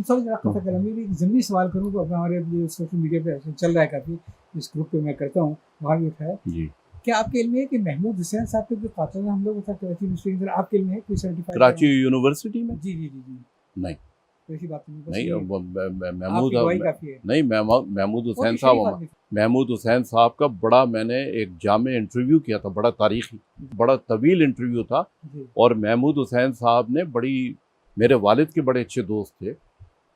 Sorry जरा पता करा मैं एक ज़रूरी सवाल करूँ तो अपना हमारे जो सोशल मीडिया पे चल रहा है काफ़ी, इस ग्रुप पे मैं करता हूँ, वहाँ भी उठाया। जी। क्या आपके इल्म में है कि महमूद हुसैन साहब के जो कातिल हम लोग कराची यूनिवर्सिटी के अंदर आपके इल्म में है कोई सर्टिफाइड? कराची यूनिवर्सिटी में? जी, जी, जी, जी। नहीं, तो ऐसी बात नहीं, बस नहीं ये महमूद आपकी गवाही काफ़ी है। नहीं, महमूद बहुत हुसैन ही शरीफ साहब, आदमी थे। महमूद हुसैन साहब का बड़ा मैंने एक जामे इंटरव्यू किया था, बड़ा तारीखी, बड़ा तवील इंटरव्यू था। जी। और महमूद हुसैन साहब ने बड़ी, मेरे वालिद के बड़े अच्छे दोस्त थे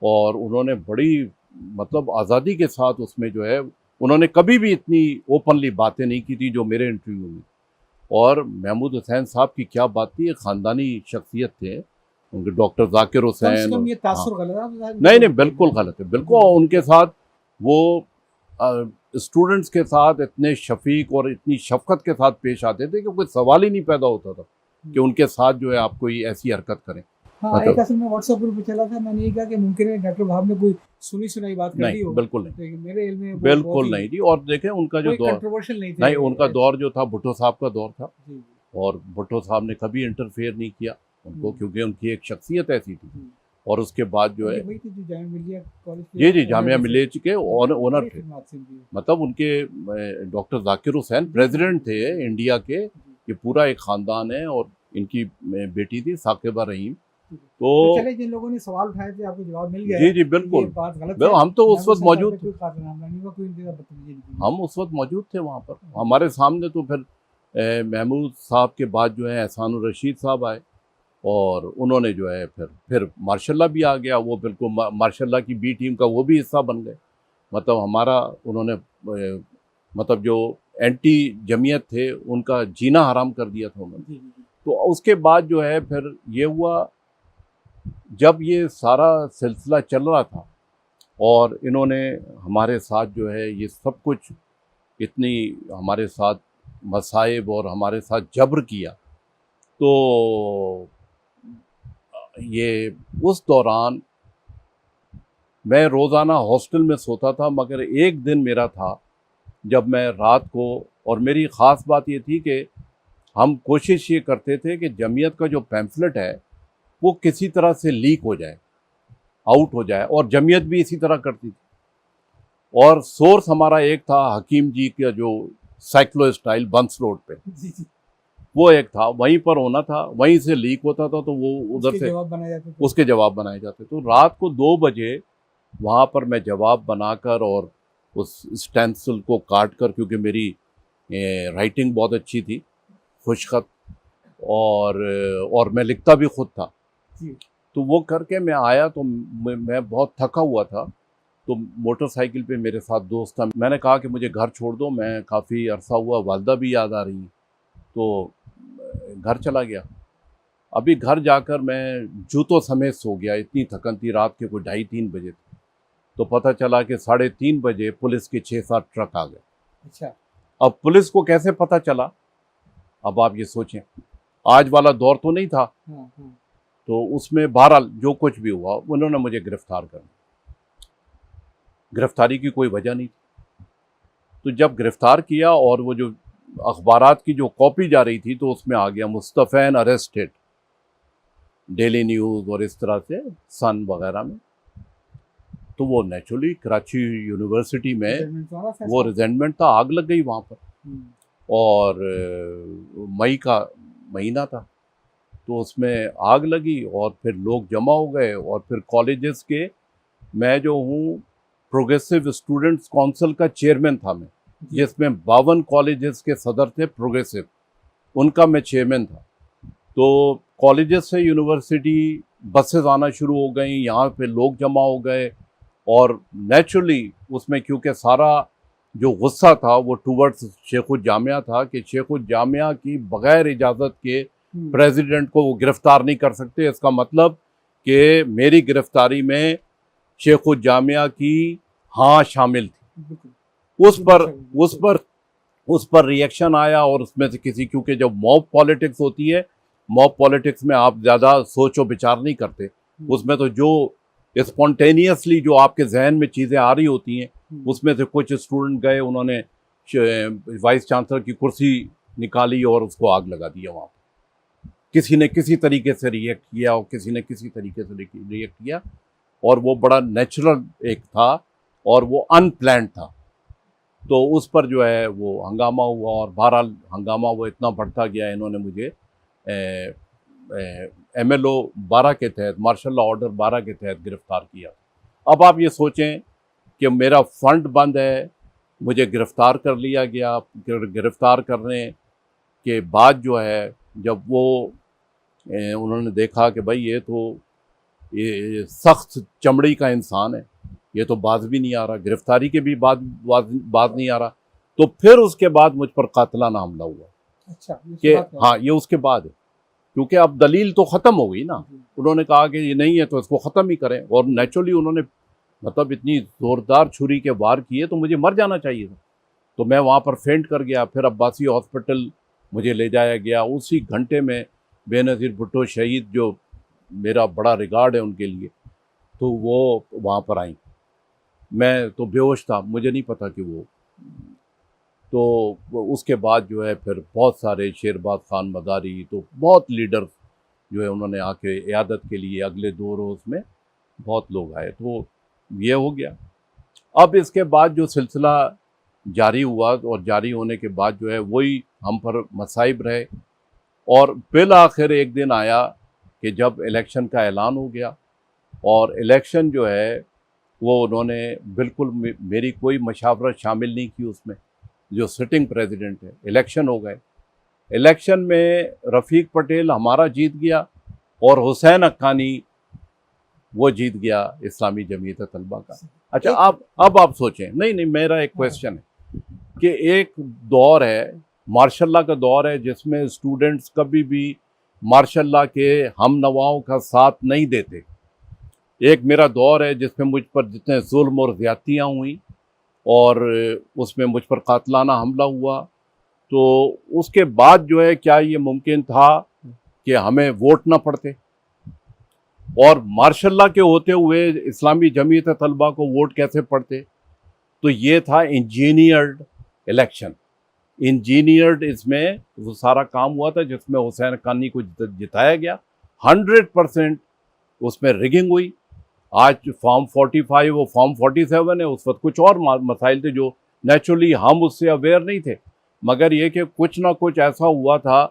और उन्होंने बड़ी मतलब आज़ादी के साथ उसमें जो है, उन्होंने कभी भी इतनी ओपनली बातें नहीं की थी जो मेरे इंटरव्यू में। और महमूद हुसैन साहब की क्या बात थी, एक ख़ानदानी शख्सियत थे उनके, डॉक्टर जाकिर कम से हुसैन। कम ये हाँ, तासुर गलत है, आप नहीं नहीं, बिल्कुल गलत है, बिल्कुल। और उनके साथ वो स्टूडेंट्स के साथ इतने शफीक और इतनी शफकत के साथ पेश आते थे कि कोई सवाल ही नहीं पैदा होता था कि उनके साथ जो है आप कोई ऐसी हरकत करें। हाँ, एक असल में व्हाट्सएप ग्रुप पे चला था, मैंने ये कहा कि मुमकिन है डॉक्टर वहाब ने कोई सुनी सुनाई बात कर दी नहीं, हो, बिल्कुल नहीं, लेकिन मेरे इल्म में वो बहुत बिल्कुल ही नहीं जी। और देखें उनका जो कोई दौर, कंट्रोवर्शियल नहीं नहीं थे। उनका दौर जो था भुट्टो साहब का दौर था, जी, जी। और भुट्टो साहब ने कभी इंटरफेयर नहीं किया उनको, क्योंकि उनकी एक शख्सियत ऐसी थी। जी। और उसके बाद जो है, वही थी जो जामिया मिलिया कॉलेज के जी जी, ओनर जामिया भी थे। मिलिया के ओनर बड़ी थे। खिदमत थी उनकी। मतलब उनके डॉक्टर जाकिर हुसैन प्रेसिडेंट थे इंडिया के। जी। ये पूरा एक ख़ानदान है। और इनकी बेटी थी साकिबा रहीम। तो तो चले जिन लोगों ने सवाल उठाए थे आपको जवाब मिल गया जी है जी, कि बिल्कुल। ये बात गलत है। हम तो उस महमूद वक्त हुसैन साहब मौजूद पे थे, कोई कातिल हमला नहीं हुआ, कोई इनके साथ बदतमीजी नहीं की। हम उस वक्त मौजूद थे वहाँ पर। हमारे सामने तो फिर महमूद साहब के बाद जो है एहसानुर रशीद साहब आए, और उन्होंने जो है फिर मार्शल्ला भी आ गया। वो बिल्कुल मार्शल्ला की बी टीम का वो भी हिस्सा बन गए। मतलब हमारा उन्होंने मतलब जो एंटी जमीयत थे उनका जीना हराम कर दिया था उन्होंने। जी, जी, जी। तो उसके बाद जो है फिर ये हुआ, जब ये सारा सिलसिला चल रहा था और इन्होंने हमारे साथ जो है ये सब कुछ, इतनी हमारे साथ मसाइब और हमारे साथ जबर किया, तो ये उस दौरान मैं रोज़ाना हॉस्टल में सोता था। मगर एक दिन मेरा था जब मैं रात को, और मेरी ख़ास बात ये थी कि हम कोशिश ये करते थे कि जमीयत का जो पैम्फलेट है वो किसी तरह से लीक हो जाए, आउट हो जाए, और जमीयत भी इसी तरह करती थी। और सोर्स हमारा एक था हकीम जी का जो साइक्लो स्टाइल बंस रोड पे, जी, जी। वो एक था, वहीं पर होना था, वहीं से लीक होता था, तो वो उधर से जवाब बनाए जाते थे। उसके जवाब बनाए जाते। तो रात को 2 बजे वहाँ पर मैं जवाब बनाकर और उस स्टेंसिल को काट कर, क्योंकि मेरी राइटिंग बहुत अच्छी थी, खुशखत, और मैं लिखता भी खुद था। जी। तो वो करके मैं आया तो मैं बहुत थका हुआ था। तो मोटरसाइकिल पे मेरे साथ दोस्त था, मैंने कहा कि मुझे घर छोड़ दो, मैं काफ़ी अरसा हुआ, वालदा भी याद आ रही। तो घर चला गया। अभी घर जाकर मैं जूतों समेत सो गया, इतनी थकन थी। रात के कोई 2:30-3 बजे थे। तो पता चला कि 3:30 बजे पुलिस के 6-7 ट्रक आ गए। अच्छा। अब पुलिस को कैसे पता चला, अब आप ये सोचें, आज वाला दौर तो नहीं था। हाँ, हाँ। तो उसमें बहरहाल जो कुछ भी हुआ, उन्होंने मुझे गिरफ्तार कर लिया। गिरफ्तारी की कोई वजह नहीं थी। तो जब गिरफ्तार किया और वो जो अखबारात की जो कॉपी जा रही थी, तो उसमें आ गया मुस्तफ़ैन अरेस्टेड, डेली न्यूज़ और इस तरह से सन वगैरह में। तो वो नेचुरली कराची यूनिवर्सिटी में वो रिजेंटमेंट था, आग लग गई वहाँ पर। और मई का महीना था, तो उसमें आग लगी और फिर लोग जमा हो गए। और फिर कॉलेजेस के, मैं जो हूँ प्रोग्रेसिव स्टूडेंट्स काउंसिल का चेयरमैन था मैं, जिसमें 52 कॉलेजेस के सदर थे प्रोग्रेसिव, उनका मैं चेयरमैन था। तो कॉलेजेस से यूनिवर्सिटी बसेस आना शुरू हो गई, यहाँ पे लोग जमा हो गए। और नेचुरली उसमें क्योंकि सारा जो गुस्सा था वो टूवर्ड्स शेखुल जामिया था कि शेखुल जामिया की बग़ैर इजाज़त के प्रेसिडेंट को वो गिरफ़्तार नहीं कर सकते। इसका मतलब कि मेरी गिरफ़्तारी में शेखुल जामिया की हाँ शामिल थी। उस पर रिएक्शन आया। और उसमें से किसी, क्योंकि जब मॉब पॉलिटिक्स होती है, मॉब पॉलिटिक्स में आप ज़्यादा सोचो विचार नहीं करते, उसमें तो जो स्पॉन्टेनियसली जो आपके जहन में चीज़ें आ रही होती हैं, उसमें से कुछ स्टूडेंट गए, उन्होंने वाइस चांसलर की कुर्सी निकाली और उसको आग लगा दिया। वहाँ किसी ने किसी तरीके से रिएक्ट किया और किसी ने किसी तरीके से रिएक्ट किया। और वो बड़ा नेचुरल एक था और वो अनप्लान्ड था। तो उस पर जो है वो हंगामा हुआ और बहरहाल हंगामा वो इतना बढ़ता गया, इन्होंने मुझे MLO 12 के तहत, मार्शल लॉ ऑर्डर 12 के तहत गिरफ्तार किया। अब आप ये सोचें कि मेरा फंड बंद है, मुझे गिरफ्तार कर लिया गया। गिरफ्तार करने के बाद जो है जब वो उन्होंने देखा कि भाई ये सख्त चमड़ी का इंसान है, ये तो बाज भी नहीं आ रहा, गिरफ्तारी के भी बाज नहीं आ रहा, तो फिर उसके बाद मुझ पर कातिलाना हमला हुआ। अच्छा, कि हाँ, ये उसके बाद है, क्योंकि अब दलील तो ख़त्म हो गई ना। उन्होंने कहा कि ये नहीं है तो इसको ख़त्म ही करें, और नेचुरली उन्होंने मतलब इतनी ज़ोरदार छुरी के वार किए तो मुझे मर जाना चाहिए था। तो मैं वहाँ पर फेंट कर गया। फिर अब्बासी हॉस्पिटल मुझे ले जाया गया। उसी घंटे में बेनज़ीर भुट्टो शहीद, जो मेरा बड़ा रिगार्ड है उनके लिए, तो वो वहाँ पर आई। मैं तो बेहोश था, मुझे नहीं पता कि वो। तो उसके बाद जो है फिर बहुत सारे शेरबाज खान मदारी, तो बहुत लीडर जो है उन्होंने आके इयादत के लिए अगले 2 रोज़ में बहुत लोग आए। तो ये हो गया। अब इसके बाद जो सिलसिला जारी हुआ, और जारी होने के बाद जो है वही हम पर मसाइब रहे, और बिल आखिर एक दिन आया कि जब इलेक्शन का ऐलान हो गया, और इलेक्शन जो है वो उन्होंने बिल्कुल मेरी कोई मशावरत शामिल नहीं की उसमें। जो सिटिंग प्रेसिडेंट है, इलेक्शन हो गए। इलेक्शन में रफ़ीक पटेल हमारा जीत गया और हुसैन हक्कानी वो जीत गया इस्लामी जमीयत तलबा का। अच्छा, अब आप सोचें, नहीं मेरा एक क्वेश्चन है कि एक दौर है, मार्शल लॉ का दौर है, जिसमें स्टूडेंट्स कभी भी मार्शल लॉ के हम नवाओं का साथ नहीं देते। एक मेरा दौर है जिसमें मुझ पर जितने जुल्म और ज़्यादतियाँ हुई और उसमें मुझ पर कातलाना हमला हुआ, तो उसके बाद जो है क्या ये मुमकिन था कि हमें वोट ना पड़ते? और मार्शल लॉ के होते हुए इस्लामी जमीयत तलबा को वोट कैसे पड़ते? तो ये था इंजीनियर्ड इलेक्शन। इंजीनियर्ड इसमें वो सारा काम हुआ था जिसमें हुसैन हक्कानी को जिताया गया। 100% उसमें रिगिंग हुई। आज फॉर्म 45 वो फॉर्म 47 है। उस वक्त कुछ और मसाइल थे जो नेचुरली हम उससे अवेयर नहीं थे, मगर ये कि कुछ ना कुछ ऐसा हुआ था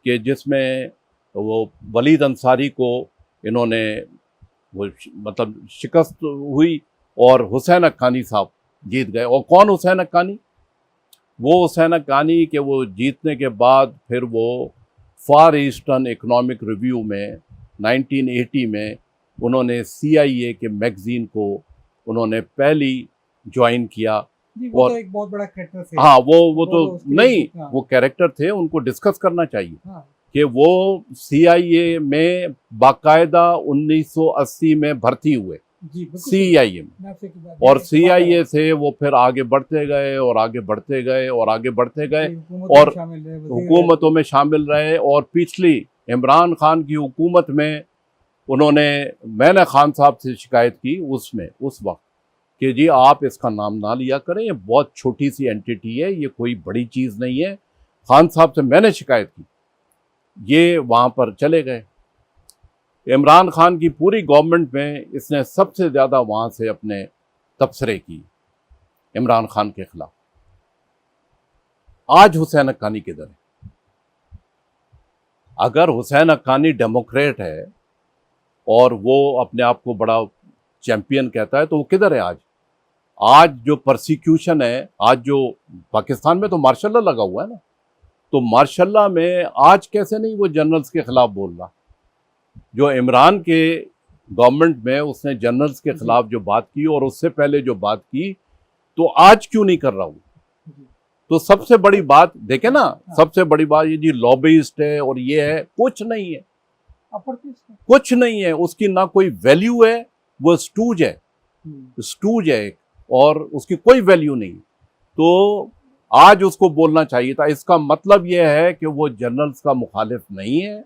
कि जिसमें वो वलीद अंसारी को इन्होंने वो मतलब शिकस्त हुई और हुसैन हक्कानी साहब जीत गए। और कौन हुसैन हक्कानी? वो हुसैन हक्कानी के वो जीतने के बाद फिर वो फार ईस्टर्न इकोनॉमिक रिव्यू में 1980 में उन्होंने CIA के मैगजीन को उन्होंने पहली ज्वाइन किया। वो तो एक बहुत बड़ा कैरेक्टर थे। हाँ, वो तो नहीं, वो कैरेक्टर थे, उनको डिस्कस करना चाहिए। हाँ। कि वो CIA में बाकायदा 1980 में भर्ती हुए, CIA में, और CIA से वो फिर आगे बढ़ते गए और आगे बढ़ते गए और आगे बढ़ते गए और हुकूमतों में शामिल रहे। और पिछली इमरान खान की हुकूमत में मैंने खान साहब से शिकायत की उस वक्त कि जी आप इसका नाम ना लिया करें, ये बहुत छोटी सी एंटिटी है, ये कोई बड़ी चीज़ नहीं है। खान साहब से मैंने शिकायत की, ये वहाँ पर चले गए। इमरान खान की पूरी गवर्नमेंट में इसने सबसे ज़्यादा वहाँ से अपने तबसरे की इमरान खान के खिलाफ। आज हुसैन हक्कानी किधर है? अगर हुसैन हक्कानी डेमोक्रेट है और वो अपने आप को बड़ा चैंपियन कहता है, तो वो किधर है आज? आज जो परसिक्यूशन है, आज जो पाकिस्तान में तो मार्शल लॉ लगा हुआ है ना, तो मार्शल लॉ में आज कैसे नहीं वो जनरल्स के खिलाफ बोल रहा? जो इमरान के गवर्नमेंट में उसने जनरल्स के खिलाफ जो बात की और उससे पहले जो बात की, तो आज क्यों नहीं कर रहा हूँ? तो सबसे बड़ी बात देखे ना, सबसे बड़ी बात ये जी लॉबिस्ट है और ये है, कुछ नहीं है, कुछ नहीं है। उसकी ना कोई वैल्यू है, वो स्टूज है, स्टूज है एक, और उसकी कोई वैल्यू नहीं। तो आज उसको बोलना चाहिए था। इसका मतलब यह है कि वो जनरल्स का मुखालिफ नहीं है,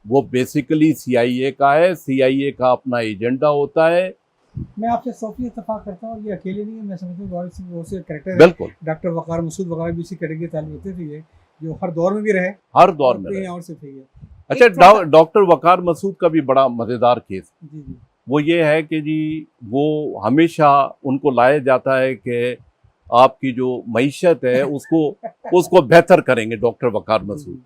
वो बेसिकली CIA का है। CIA का अपना एजेंडा होता है। मैं आपसे 100% इत्तेफाक करता हूँ, ये अकेले नहीं है। मैं समझता हूँ बहुत से कैरेक्टर बिल्कुल, डॉक्टर वकार मसूद वगैरह भी इसी कैटेगरी के ताल्लुक होते थे, जो हर दौर में भी रहे, हर दौर में रहे। और से थे। अच्छा, डॉक्टर वकार मसूद का भी बड़ा मज़ेदार केस। वो ये है कि जी वो हमेशा उनको लाया जाता है कि आपकी जो मईशत है उसको बेहतर करेंगे डॉक्टर वकार मसूद।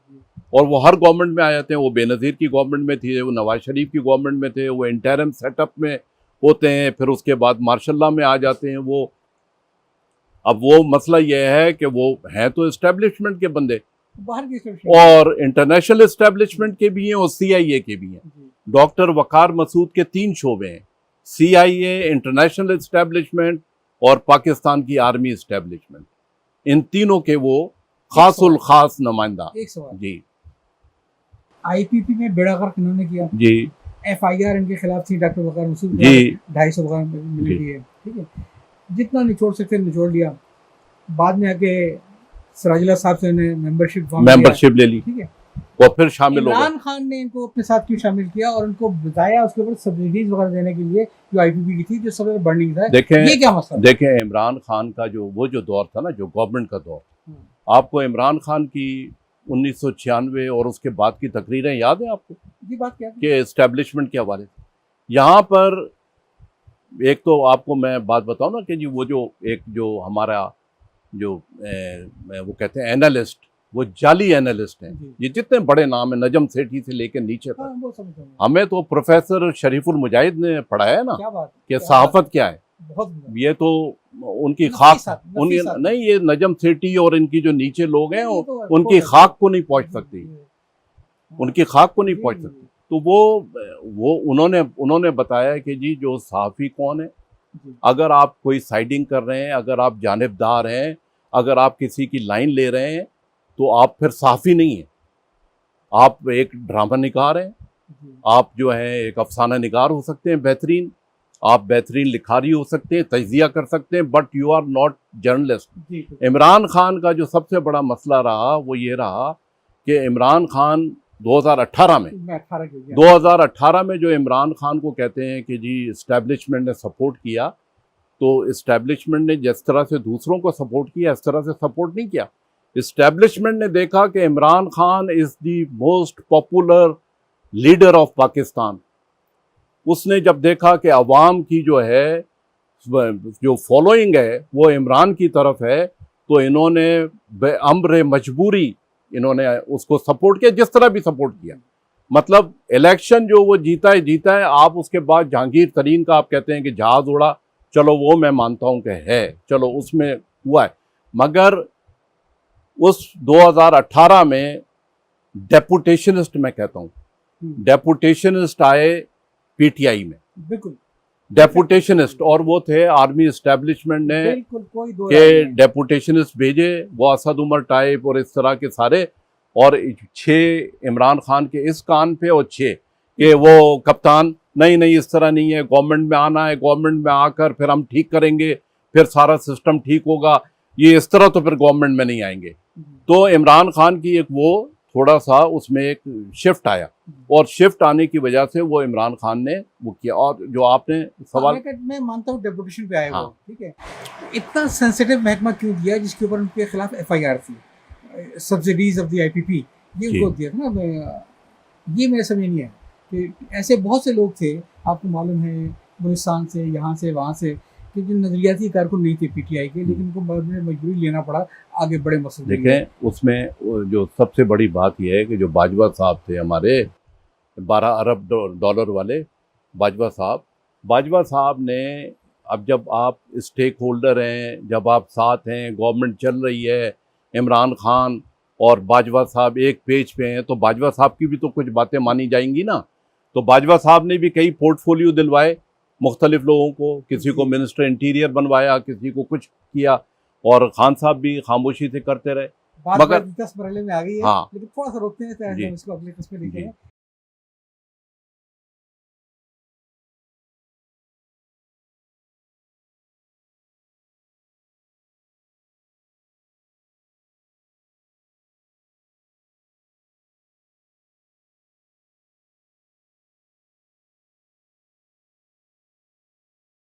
और वो हर गवर्नमेंट में आ जाते हैं, वो बेनज़ीर की गवर्नमेंट में थे, वो नवाज शरीफ की गवर्नमेंट में थे, वो इंटरिम सेटअप में होते हैं, फिर उसके बाद मार्शल लॉ में आ जाते हैं वो। अब वो मसला ये है कि वो हैं तो इस्टेब्लिशमेंट के बंदे, बाहर की और इंटरनेशनल इस्टेब्लिशमेंट के भी हैं और CIA के भी हैं। डॉक्टर वकार मसूद के 3 शोबे हैं, CIA, इंटरनेशनल इस्टेब्लिशमेंट और पाकिस्तान की आर्मी इस्टेब्लिशमेंट। इन तीनों के वो खासुल खास नुमाइंदा। एक सवाल, जी IPP में बेड़ा गर्क इन्होंने किया, जी FIR इनके खिलाफ थी डॉक्टर वकार मसूद जी 250 वकार मिली थी, ठीक है, जितना निचोड़ सकते निचोड़ लिया। बाद में आके सिराजुल्लाह साहब से उन्हें मेंबरशिप ले ली, ठीक है, और फिर शामिल हो गए। इमरान खान ने इनको अपने साथ क्यों शामिल किया और उनको बताया उसके ऊपर सब्सिडीज वगैरह देने के लिए जो IPP की थी, जो सबसे बर्निंग था। देखें ये क्या मसला? देखें इमरान खान का जो दौर था ना, जो गवर्नमेंट का दौर, आपको इमरान खान की 1996 और उसके बाद की तकरीरें याद है आपको ये बात क्या कि एस्टेब्लिशमेंट के हवाले से? यहाँ पर एक तो आपको मैं बात बताऊं ना कि जी वो जो हमारा जो वो कहते हैं एनालिस्ट, वो जाली एनालिस्ट हैं। ये जितने बड़े नाम हैं, नजम सेठी से लेकर नीचे तक, हमें तो प्रोफेसर शरीफुल मुजाहिद ने पढ़ाया है ना कि सहाफत क्या है। ये तो उनकी खाक नहीं, ये नजम सेठी और इनकी जो नीचे लोग हैं उनकी खाक को नहीं पहुंच सकती, उनकी खाक को नहीं पहुंच सकती। तो वो उन्होंने बताया कि जी जो सहाफ़ी कौन है, अगर आप कोई साइडिंग कर रहे हैं, अगर आप जानिबदार हैं, अगर आप किसी की लाइन ले रहे हैं, तो आप फिर सहाफ़ी नहीं हैं, आप एक ड्रामा निगार हैं, आप जो है एक अफसाना निगार हो सकते हैं बेहतरीन, आप बेहतरीन लिखारी हो सकते हैं, तज्जिया कर सकते हैं, but you are not journalist. Imran Khan का जो सबसे बड़ा मसला रहा वो ये रहा कि इमरान खान 2018 में जो इमरान खान को कहते हैं कि जी इस्टेब्लिशमेंट ने सपोर्ट किया, तो इस्टेब्लिशमेंट ने जिस तरह से दूसरों को सपोर्ट किया इस तरह से सपोर्ट नहीं किया। इस्टेब्लिशमेंट ने देखा कि Imran Khan is the most popular leader of Pakistan. उसने जब देखा कि अवाम की जो फॉलोइंग है वो इमरान की तरफ है, तो इन्होंने बेअम्र मजबूरी इन्होंने उसको सपोर्ट किया, जिस तरह भी सपोर्ट किया। मतलब इलेक्शन जो वो जीता है। आप उसके बाद जहांगीर तरीन का आप कहते हैं कि जहाज उड़ा, चलो वो मैं मानता हूं कि है, चलो उसमें हुआ है, मगर उस 2018 में डेपुटेशनिस्ट, मैं कहता हूं डेपुटेशनिस्ट आए PTI में, बिल्कुल डेपुटेशनिस्ट, और वो थे आर्मी इस्टेब्लिशमेंट ने के डेपुटेशनिस्ट भेजे, वो असद उमर टाइप और इस तरह के सारे, और 6 इमरान खान के इस कान पे और 6 कि वो कप्तान नहीं इस तरह नहीं है, गवर्नमेंट में आना है, गवर्नमेंट में आकर फिर हम ठीक करेंगे, फिर सारा सिस्टम ठीक होगा, ये इस तरह तो फिर गवर्नमेंट में नहीं आएंगे। तो इमरान खान की एक वो थोड़ा सा उसमें एक शिफ्ट आया, और शिफ्ट आने की वजह से वो इमरान खान ने वो किया। और जो आपने सवाल, मैं मानता हूँ डेपुटेशन पे आए, हाँ, वो ठीक है, इतना सेंसिटिव महकमा क्यों दिया जिसके ऊपर उनके खिलाफ FIR थी, सब्सिडीज ऑफ द IPP, ये उनको दिया था ना। ये मेरे समझ नहीं है कि ऐसे बहुत से लोग थे, आपको मालूम है, बलूचिस्तान से, यहाँ से, वहाँ से, कि जो नजरियाती कारकुन नहीं थे PTI के, लेकिन उनको मजबूरी लेना पड़ा आगे बड़े मसले। देखें उसमें जो सबसे बड़ी बात यह है कि जो बाजवा साहब थे हमारे 12 अरब डॉलर वाले बाजवा साहब ने, अब जब आप स्टेक होल्डर हैं, जब आप साथ हैं, गवर्नमेंट चल रही है, इमरान खान और बाजवा साहब एक पेज पे हैं, तो बाजवा साहब की भी तो कुछ बातें मानी जाएंगी ना। तो बाजवा साहब ने भी कई पोर्टफोलियो दिलवाए मुख्तलिफ लोगों को, किसी को मिनिस्टर इंटीरियर बनवाया, किसी को कुछ किया, और खान साहब भी खामोशी से करते रहे। मगर 10 मरहले में आ गई है, हाँ, लेकिन थोड़ा सा रोकते हैं, इसको अगले किस्म में लेते हैं।